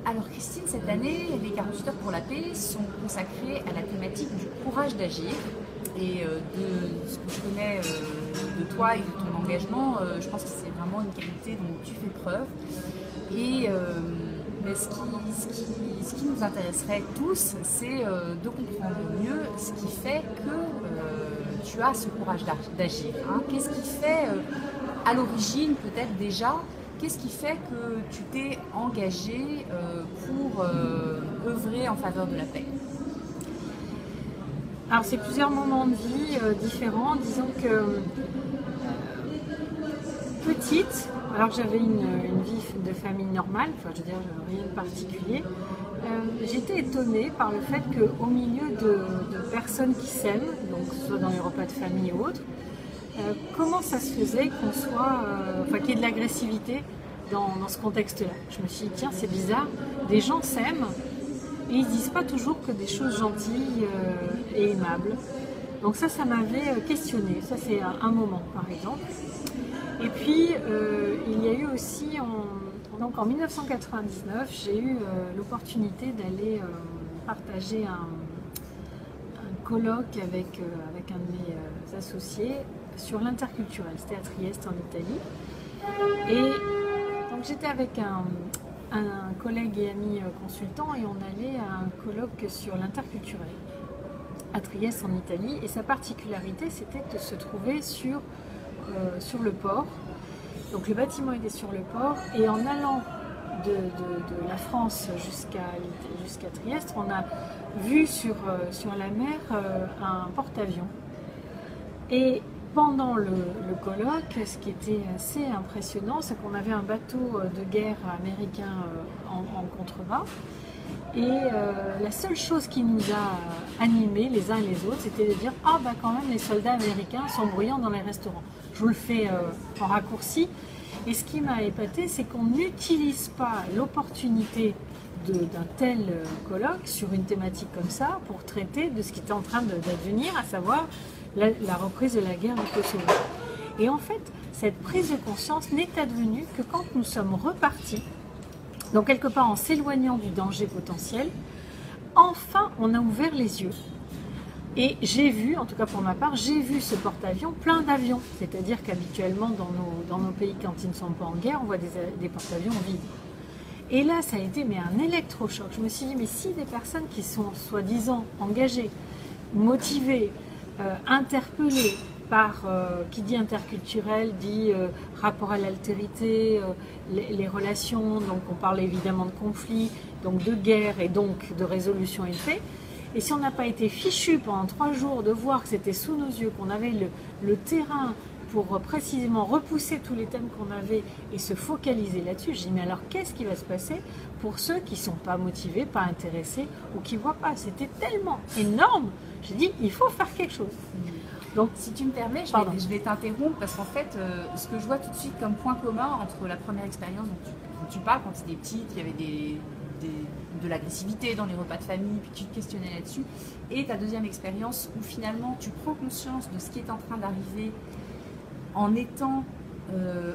Alors Christine, cette année, les 48 heures pour la paix sont consacrées à la thématique du courage d'agir. Et de ce que je connais de toi et de ton engagement, je pense que c'est vraiment une qualité dont tu fais preuve. Et mais ce qui nous intéresserait tous, c'est de comprendre mieux ce qui fait que tu as ce courage d'agir. Hein. Qu'est-ce qui fait, à l'origine peut-être déjà, qu'est-ce qui fait que tu t'es engagé pour œuvrer en faveur de la paix? Alors c'est plusieurs moments de vie différents. Disons que petite, alors j'avais une vie de famille normale, enfin je veux dire rien de particulier. J'étais étonnée par le fait qu'au milieu de personnes qui s'aiment, donc que ce soit dans les repas de famille ou autres, comment ça se faisait qu'on soit, qu'il y ait de l'agressivité dans ce contexte-là. Je me suis dit tiens c'est bizarre, des gens s'aiment. Et ils ne disent pas toujours que des choses gentilles et aimables. Donc ça m'avait questionné. Ça, c'est un moment, par exemple. Et puis, il y a eu aussi, en 1999, j'ai eu l'opportunité d'aller partager un colloque avec un de mes associés sur l'interculturel. C'était à Trieste, en Italie. Et donc, j'étais avec un collègue et ami consultant et on allait à un colloque sur l'interculturel à Trieste en Italie et sa particularité c'était de se trouver sur le port. Donc le bâtiment était sur le port et en allant de la France jusqu'à Trieste, on a vu sur la mer un porte-avions. Et pendant le colloque, ce qui était assez impressionnant, c'est qu'on avait un bateau de guerre américain en contrebas. Et la seule chose qui nous a animés les uns et les autres, c'était de dire « Ah, bah quand même, les soldats américains sont bruyants dans les restaurants. » Je vous le fais en raccourci. Et ce qui m'a épaté, c'est qu'on n'utilise pas l'opportunité d'un tel colloque sur une thématique comme ça pour traiter de ce qui est en train d'advenir, à savoir la reprise de la guerre du Kosovo. Et en fait, cette prise de conscience n'est advenue que quand nous sommes repartis, donc quelque part en s'éloignant du danger potentiel, enfin on a ouvert les yeux. Et j'ai vu, en tout cas pour ma part, j'ai vu ce porte-avions plein d'avions. C'est-à-dire qu'habituellement dans nos pays, quand ils ne sont pas en guerre, on voit des porte-avions vides. Et là, ça a été un électrochoc. Je me suis dit, mais si des personnes qui sont soi-disant engagées, motivées, interpellées par, qui dit interculturel, dit rapport à l'altérité, les relations, donc on parle évidemment de conflits, donc de guerre et donc de résolution et de paix. Et si on n'a pas été fichu pendant 3 jours de voir que c'était sous nos yeux, qu'on avait le terrain pour précisément repousser tous les thèmes qu'on avait et se focaliser là-dessus, j'ai dit mais alors qu'est-ce qui va se passer pour ceux qui ne sont pas motivés, pas intéressés ou qui ne voient pas? C'était tellement énorme, j'ai dit il faut faire quelque chose. Donc si tu me permets, je vais t'interrompre parce qu'en fait, ce que je vois tout de suite comme point commun entre la première expérience dont tu parles, quand tu étais petite, il y avait de l'agressivité dans les repas de famille, puis tu te questionnais là-dessus, et ta deuxième expérience où finalement tu prends conscience de ce qui est en train d'arriver en étant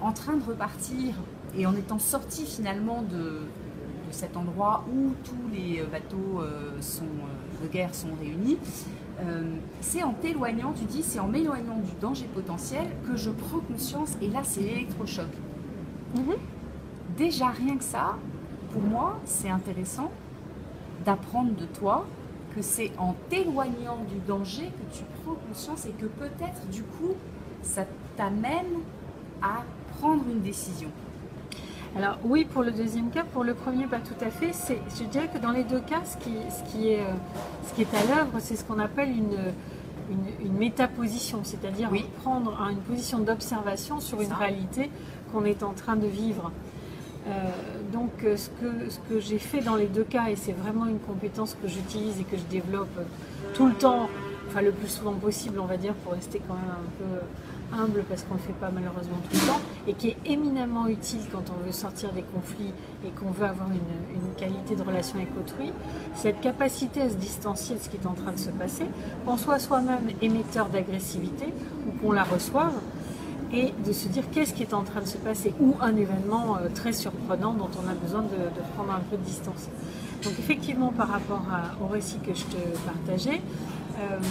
en train de repartir et en étant sorti finalement de cet endroit où tous les bateaux de guerre sont réunis. C'est en t'éloignant, tu dis, c'est en m'éloignant du danger potentiel que je prends conscience, et là c'est l'électrochoc. Déjà rien que ça, pour moi, c'est intéressant d'apprendre de toi que c'est en t'éloignant du danger que tu prends conscience et que peut-être du coup ça t'amène à prendre une décision. Alors oui, pour le deuxième cas, pour le premier pas tout à fait. Je dirais que dans les deux cas, ce qui est à l'œuvre, c'est ce qu'on appelle une métaposition, c'est-à-dire prendre une position d'observation sur une réalité qu'on est en train de vivre. Donc ce que j'ai fait dans les deux cas, et c'est vraiment une compétence que j'utilise et que je développe tout le temps, enfin le plus souvent possible on va dire, pour rester quand même un peu humble parce qu'on ne le fait pas malheureusement tout le temps, et qui est éminemment utile quand on veut sortir des conflits et qu'on veut avoir une qualité de relation avec autrui, cette capacité à se distancier de ce qui est en train de se passer, qu'on soit soi-même émetteur d'agressivité ou qu'on la reçoive. et de se dire qu'est-ce qui est en train de se passer, ou un événement très surprenant dont on a besoin de prendre un peu de distance. Donc effectivement, par rapport au récit que je te partageais,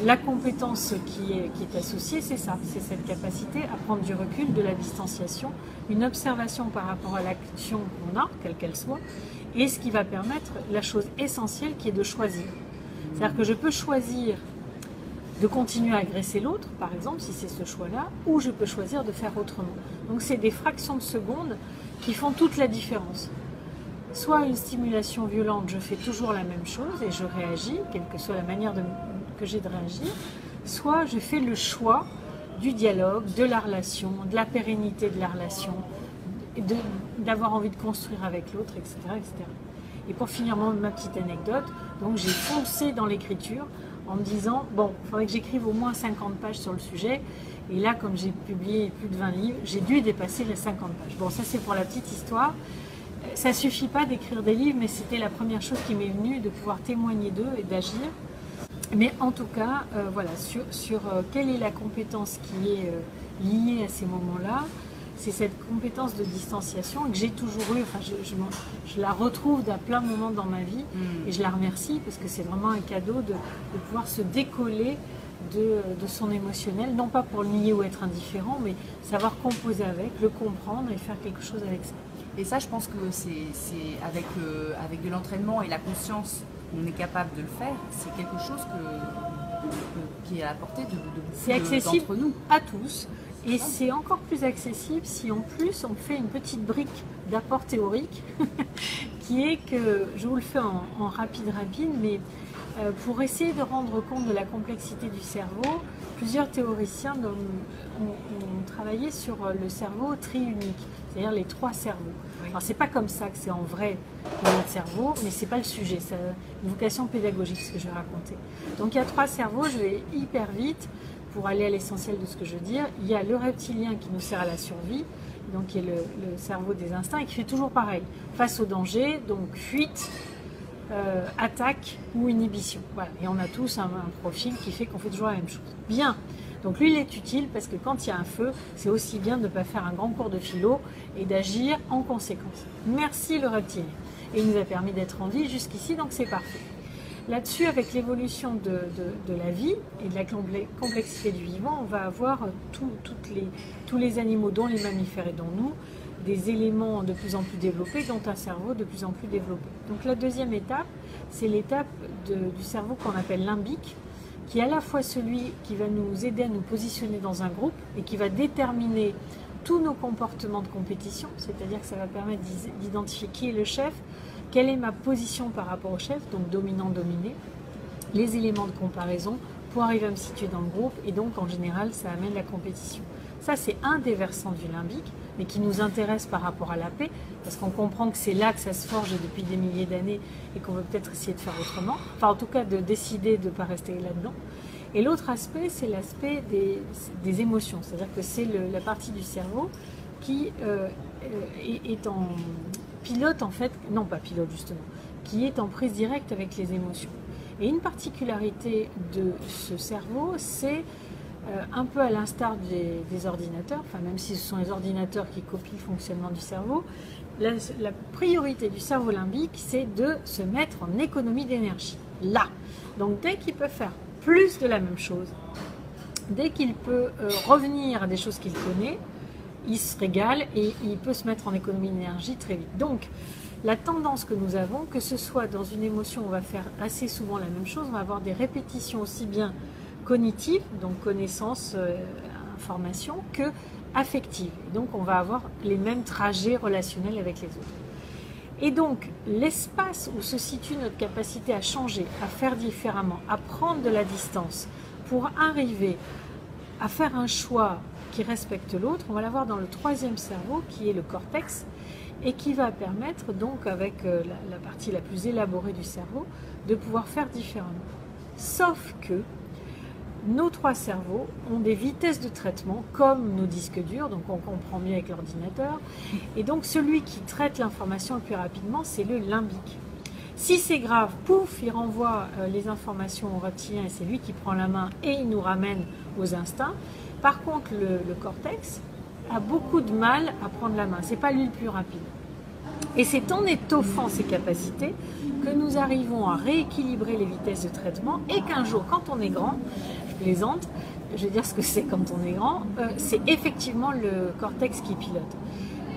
la compétence qui est associée, c'est ça, c'est cette capacité à prendre du recul, de la distanciation, une observation par rapport à l'action qu'on a, quelle qu'elle soit, et ce qui va permettre la chose essentielle qui est de choisir. C'est-à-dire que je peux choisir de continuer à agresser l'autre, par exemple, si c'est ce choix-là, ou je peux choisir de faire autrement. Donc c'est des fractions de secondes qui font toute la différence. Soit une stimulation violente, je fais toujours la même chose et je réagis, quelle que soit la manière que j'ai de réagir, soit je fais le choix du dialogue, de la relation, de la pérennité de la relation, d'avoir envie de construire avec l'autre, etc., etc. Et pour finir ma petite anecdote, donc j'ai foncé dans l'écriture en me disant, bon, il faudrait que j'écrive au moins 50 pages sur le sujet. Et là, comme j'ai publié plus de 20 livres, j'ai dû dépasser les 50 pages. Bon, ça c'est pour la petite histoire. Ça ne suffit pas d'écrire des livres, mais c'était la première chose qui m'est venue, de pouvoir témoigner d'eux et d'agir. Mais en tout cas, voilà, sur quelle est la compétence qui est liée à ces moments-là, c'est cette compétence de distanciation que j'ai toujours eue. Enfin, je la retrouve à plein de moments dans ma vie et je la remercie parce que c'est vraiment un cadeau de pouvoir se décoller de son émotionnel, non pas pour le nier ou être indifférent, mais savoir composer avec, le comprendre et faire quelque chose avec ça. Et ça, je pense que c'est avec de l'entraînement et la conscience, on est capable de le faire. C'est quelque chose qui est à la portée d'entre nous. À tous. Et c'est encore plus accessible si en plus on fait une petite brique d'apport théorique qui est que, je vous le fais en rapide, mais pour essayer de rendre compte de la complexité du cerveau, plusieurs théoriciens ont travaillé sur le cerveau triunique, c'est-à-dire les 3 cerveaux. Oui. Alors c'est pas comme ça que c'est en vrai notre cerveau, mais c'est pas le sujet, c'est une vocation pédagogique ce que je vais raconter. Donc il y a 3 cerveaux, je vais hyper vite pour aller à l'essentiel de ce que je veux dire. Il y a le reptilien qui nous sert à la survie, donc qui est le cerveau des instincts et qui fait toujours pareil, face au danger, donc fuite, attaque ou inhibition. Voilà. Et on a tous un profil qui fait qu'on fait toujours la même chose. Bien. Donc lui, il est utile parce que quand il y a un feu, c'est aussi bien de ne pas faire un grand cours de philo et d'agir en conséquence. Merci le reptilien. Et il nous a permis d'être en vie jusqu'ici, donc c'est parfait. Là-dessus, avec l'évolution de la vie et de la complexité du vivant, on va avoir tous les animaux, dont les mammifères et dont nous, des éléments de plus en plus développés, dont un cerveau de plus en plus développé. Donc la deuxième étape, c'est l'étape du cerveau qu'on appelle limbique, qui est à la fois celui qui va nous aider à nous positionner dans un groupe et qui va déterminer tous nos comportements de compétition, c'est-à-dire que ça va permettre d'identifier qui est le chef, quelle est ma position par rapport au chef, donc dominant-dominé, les éléments de comparaison pour arriver à me situer dans le groupe et donc en général ça amène la compétition. Ça c'est un des versants du limbique, mais qui nous intéresse par rapport à la paix, parce qu'on comprend que c'est là que ça se forge depuis des milliers d'années et qu'on veut peut-être essayer de faire autrement, enfin en tout cas de décider de ne pas rester là-dedans. Et l'autre aspect, c'est l'aspect des émotions, c'est-à-dire que c'est la partie du cerveau qui est en pilote en fait, non pas pilote justement, qui est en prise directe avec les émotions. Et une particularité de ce cerveau, c'est un peu à l'instar des ordinateurs, enfin même si ce sont les ordinateurs qui copient le fonctionnement du cerveau, la priorité du cerveau limbique, c'est de se mettre en économie d'énergie. Là, donc dès qu'il peut faire plus de la même chose, dès qu'il peut revenir à des choses qu'il connaît, il se régale et il peut se mettre en économie d'énergie très vite. Donc, la tendance que nous avons, que ce soit dans une émotion, on va faire assez souvent la même chose, on va avoir des répétitions aussi bien cognitives, donc connaissances, informations, que affectives. Donc, on va avoir les mêmes trajets relationnels avec les autres. Et donc, l'espace où se situe notre capacité à changer, à faire différemment, à prendre de la distance, pour arriver à faire un choix qui respecte l'autre, on va l'avoir dans le 3e cerveau, qui est le cortex, et qui va permettre donc, avec la partie la plus élaborée du cerveau, de pouvoir faire différemment. Sauf que nos 3 cerveaux ont des vitesses de traitement comme nos disques durs, donc on comprend mieux avec l'ordinateur, et donc celui qui traite l'information le plus rapidement, c'est le limbique. Si c'est grave, pouf, il renvoie les informations au reptilien et c'est lui qui prend la main et il nous ramène aux instincts. Par contre, le cortex, a beaucoup de mal à prendre la main. C'est pas lui le plus rapide. Et c'est en étoffant ces capacités que nous arrivons à rééquilibrer les vitesses de traitement et qu'un jour, quand on est grand, je plaisante, je vais dire ce que c'est quand on est grand, c'est effectivement le cortex qui pilote.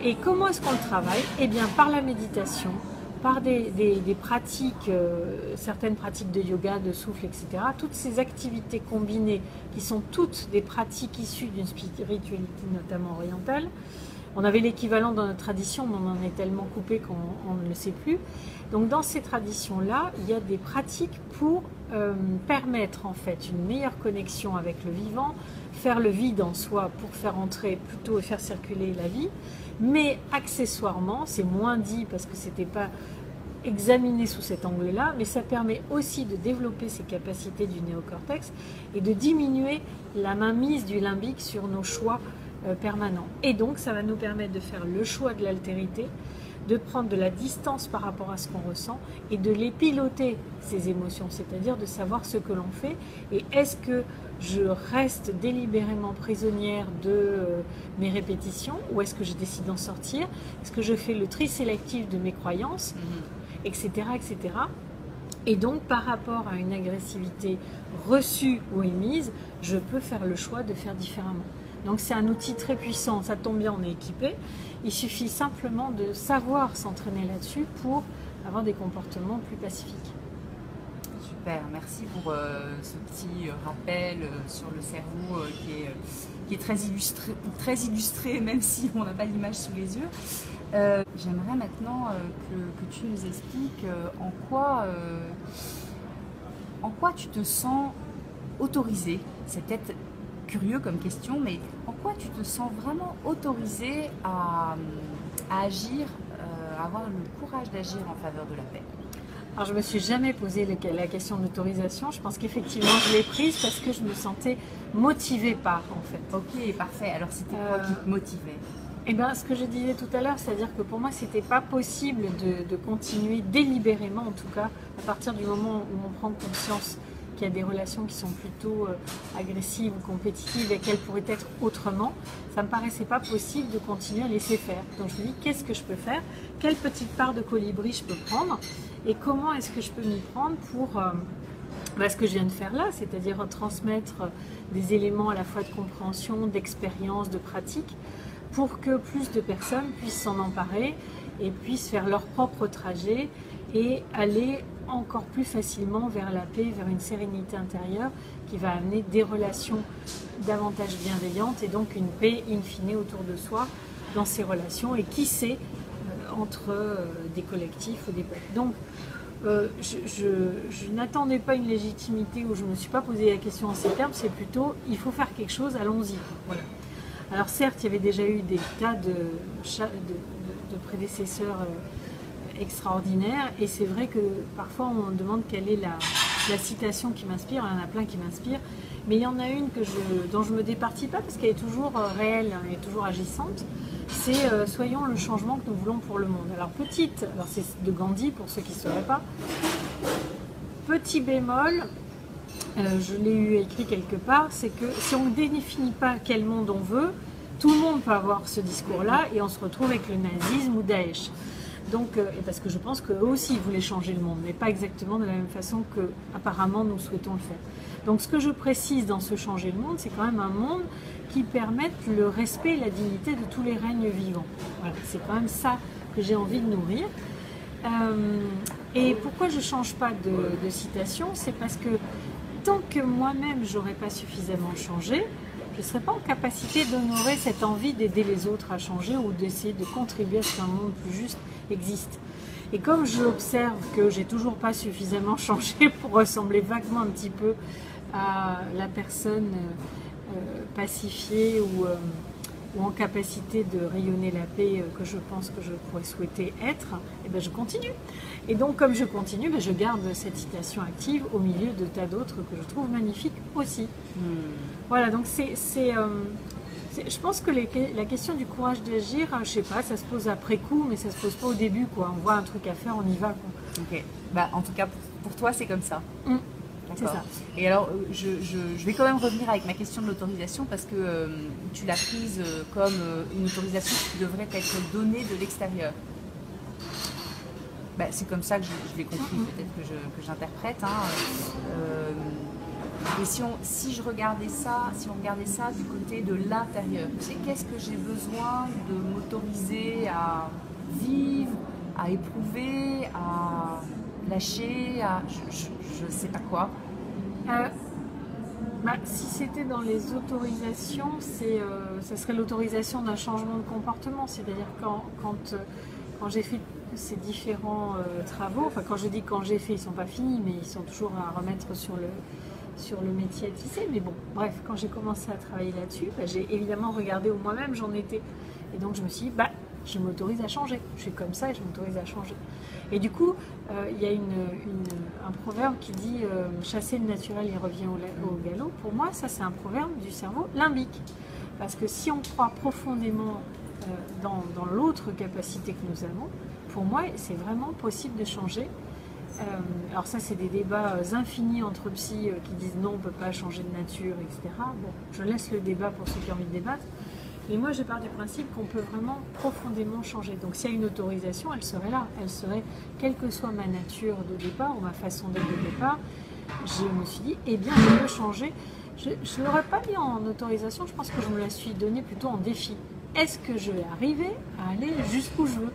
Et comment est-ce qu'on le travaille? Eh bien, par la méditation, par des pratiques, certaines pratiques de yoga, de souffle, etc. Toutes ces activités combinées qui sont toutes des pratiques issues d'une spiritualité notamment orientale. On avait l'équivalent dans notre tradition, mais on en est tellement coupé qu'on ne le sait plus. Donc dans ces traditions-là, il y a des pratiques pour permettre en fait une meilleure connexion avec le vivant, faire le vide en soi pour faire entrer plutôt et faire circuler la vie. Mais accessoirement, c'est moins dit parce que c'était pas examiné sous cet angle-là, mais ça permet aussi de développer ces capacités du néocortex et de diminuer la mainmise du limbique sur nos choix permanents. Et donc, ça va nous permettre de faire le choix de l'altérité, de prendre de la distance par rapport à ce qu'on ressent et de les piloter, ces émotions, c'est-à-dire de savoir ce que l'on fait et est-ce que je reste délibérément prisonnière de mes répétitions ou est-ce que je décide d'en sortir? Est-ce que je fais le tri sélectif de mes croyances, etc., etc. Et donc, par rapport à une agressivité reçue ou émise, je peux faire le choix de faire différemment. Donc, c'est un outil très puissant. Ça tombe bien, on est équipé. Il suffit simplement de savoir s'entraîner là-dessus pour avoir des comportements plus pacifiques. Super, merci pour ce petit rappel sur le cerveau qui est très illustré, même si on n'a pas l'image sous les yeux. J'aimerais maintenant que tu nous expliques en quoi tu te sens autorisé. C'est peut-être curieux comme question, mais en quoi tu te sens vraiment autorisé à agir, à avoir le courage d'agir en faveur de la paix? Alors, je ne me suis jamais posé la question d'autorisation. Je pense qu'effectivement, je l'ai prise parce que je me sentais motivée par, en fait. Ok, parfait. Alors, c'était quoi qui te motivait? Eh bien, ce que je disais tout à l'heure, c'est-à-dire que pour moi, c'était pas possible de continuer délibérément, en tout cas, à partir du moment où on prend conscience qu'il y a des relations qui sont plutôt agressives ou compétitives et qu'elles pourraient être autrement, ça me paraissait pas possible de continuer à laisser faire. Donc je me dis, qu'est-ce que je peux faire? Quelle petite part de colibri je peux prendre? Et comment est-ce que je peux m'y prendre pour ce que je viens de faire là, c'est-à-dire transmettre des éléments à la fois de compréhension, d'expérience, de pratique, pour que plus de personnes puissent s'en emparer et puissent faire leur propre trajet et aller encore plus facilement vers la paix, vers une sérénité intérieure qui va amener des relations davantage bienveillantes et donc une paix in fine autour de soi dans ces relations et qui sait entre des collectifs ou des peuples. Donc je n'attendais pas une légitimité où je ne me suis pas posé la question en ces termes, c'est plutôt il faut faire quelque chose, allons-y. Voilà. Alors certes, il y avait déjà eu des tas de prédécesseurs extraordinaires et c'est vrai que parfois on me demande quelle est la citation qui m'inspire, il y en a plein qui m'inspirent, mais il y en a une dont je ne me départis pas parce qu'elle est toujours réelle et toujours agissante, c'est soyons le changement que nous voulons pour le monde. Alors c'est de Gandhi pour ceux qui ne sauraient pas, petit bémol, je l'ai eu écrit quelque part, c'est que si on ne définit pas quel monde on veut, tout le monde peut avoir ce discours-là et on se retrouve avec le nazisme ou Daesh. Donc, parce que je pense qu'eux aussi ils voulaient changer le monde, mais pas exactement de la même façon que apparemment nous souhaitons le faire. Donc ce que je précise dans ce changer le monde, c'est quand même un monde qui permette le respect et la dignité de tous les règnes vivants. Voilà, c'est quand même ça que j'ai envie de nourrir. Et pourquoi je ne change pas de citation? C'est parce que tant que moi-même je n'aurais pas suffisamment changé, je ne serais pas en capacité d'honorer cette envie d'aider les autres à changer ou d'essayer de contribuer à ce qu'un monde plus juste existe. Et comme j'observe que j'ai toujours pas suffisamment changé pour ressembler vaguement un petit peu à la personne pacifiée ou en capacité de rayonner la paix que je pense que je pourrais souhaiter être, et ben je continue. Et donc comme je continue, ben je garde cette citation active au milieu de tas d'autres que je trouve magnifiques aussi. Voilà, donc je pense que la question du courage d'agir, je sais pas, ça se pose après coup, mais ça se pose pas au début, quoi. On voit un truc à faire, on y va, quoi. Ok, bah en tout cas pour toi c'est comme ça. C'est ça. Et alors, je vais quand même revenir avec ma question de l'autorisation parce que tu l'as prise comme une autorisation qui devrait être donnée de l'extérieur. Ben, c'est comme ça que je l'ai compris, peut-être que j'interprète. Et si on regardait ça du côté de l'intérieur, tu sais, qu'est-ce que j'ai besoin de m'autoriser à vivre, à éprouver, à lâcher, je ne sais pas quoi. Si c'était dans les autorisations, ça serait l'autorisation d'un changement de comportement. C'est-à-dire quand j'ai fait ces différents travaux, enfin quand je dis quand j'ai fait, ils ne sont pas finis, mais ils sont toujours à remettre sur le métier à tisser. Mais bon, bref, quand j'ai commencé à travailler là-dessus, j'ai évidemment regardé où moi-même j'en étais. Et donc je me suis dit, je m'autorise à changer. Je suis comme ça et je m'autorise à changer. Et du coup, il y a un proverbe qui dit chasser le naturel, il revient au galop. Pour moi, ça c'est un proverbe du cerveau limbique. Parce que si on croit profondément dans l'autre capacité que nous avons, pour moi, c'est vraiment possible de changer. Alors ça, c'est des débats infinis entre psy qui disent non, on ne peut pas changer de nature, etc. Bon, je laisse le débat pour ceux qui ont envie de débattre. Mais moi, je pars du principe qu'on peut vraiment profondément changer. Donc, s'il y a une autorisation, elle serait là. Elle serait, quelle que soit ma nature de départ ou ma façon d'être de départ, je me suis dit, eh bien, je peux changer. Je ne l'aurais pas mis en autorisation, je pense que je me la suis donnée plutôt en défi. Est-ce que je vais arriver à aller jusqu'où je veux ?